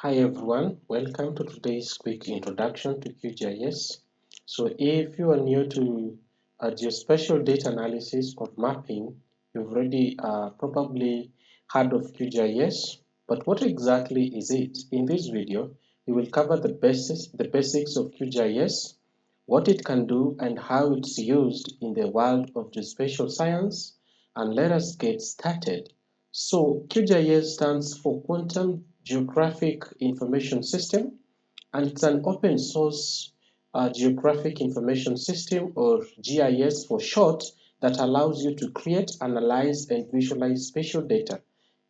Hi everyone, welcome to today's quick introduction to QGIS. So if you are new to geospatial data analysis or mapping, you've already probably heard of QGIS, but what exactly is it? In this video, we will cover the basics of QGIS, what it can do and how it's used in the world of geospatial science, and let us get started. So QGIS stands for Quantum Geographic Information System, and it's an open source geographic information system, or GIS for short, that allows you to create, analyze, and visualize spatial data.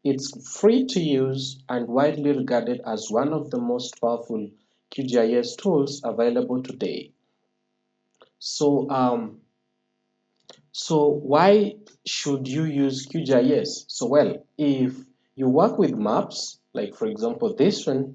It's free to use and widely regarded as one of the most powerful QGIS tools available today. So, so why should you use QGIS? So well, if you work with maps, like for example this one,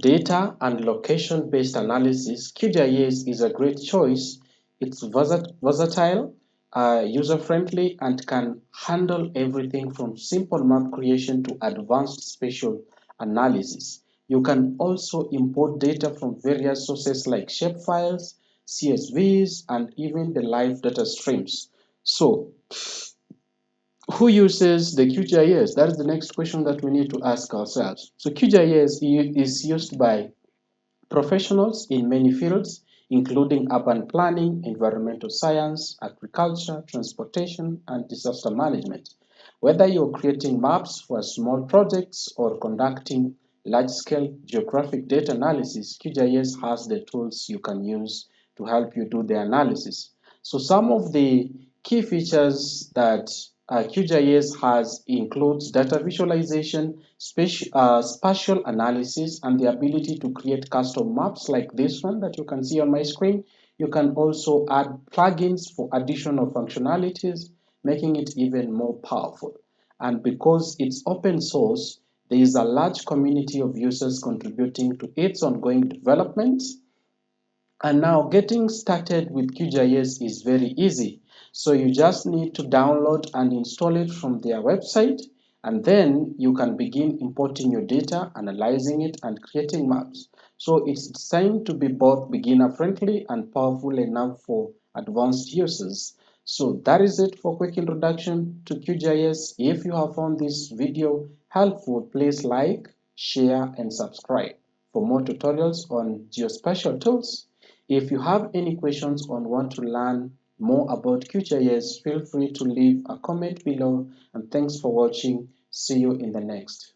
data and location-based analysis, QGIS is a great choice. It's versatile, user-friendly, and can handle everything from simple map creation to advanced spatial analysis. You can also import data from various sources like shapefiles, CSVs, and even the live data streams. So, who uses the QGIS? That is the next question that we need to ask ourselves. So QGIS is used by professionals in many fields, including urban planning, environmental science, agriculture, transportation, and disaster management. Whether you're creating maps for small projects or conducting large-scale geographic data analysis, QGIS has the tools you can use to help you do the analysis. So some of the key features that QGIS has includes data visualization, spatial analysis, and the ability to create custom maps like this one that you can see on my screen. You can also add plugins for additional functionalities, making it even more powerful. And because it's open source, there is a large community of users contributing to its ongoing development. And now getting started with QGIS is very easy. So you just need to download and install it from their website, and then you can begin importing your data, analyzing it, and creating maps. So it's designed to be both beginner friendly and powerful enough for advanced users. So that is it for quick introduction to QGIS. If you have found this video helpful, please like, share, and subscribe for more tutorials on geospatial tools. If you have any questions or want to learn more about QGIS, feel free to leave a comment below, and thanks for watching. See you in the next.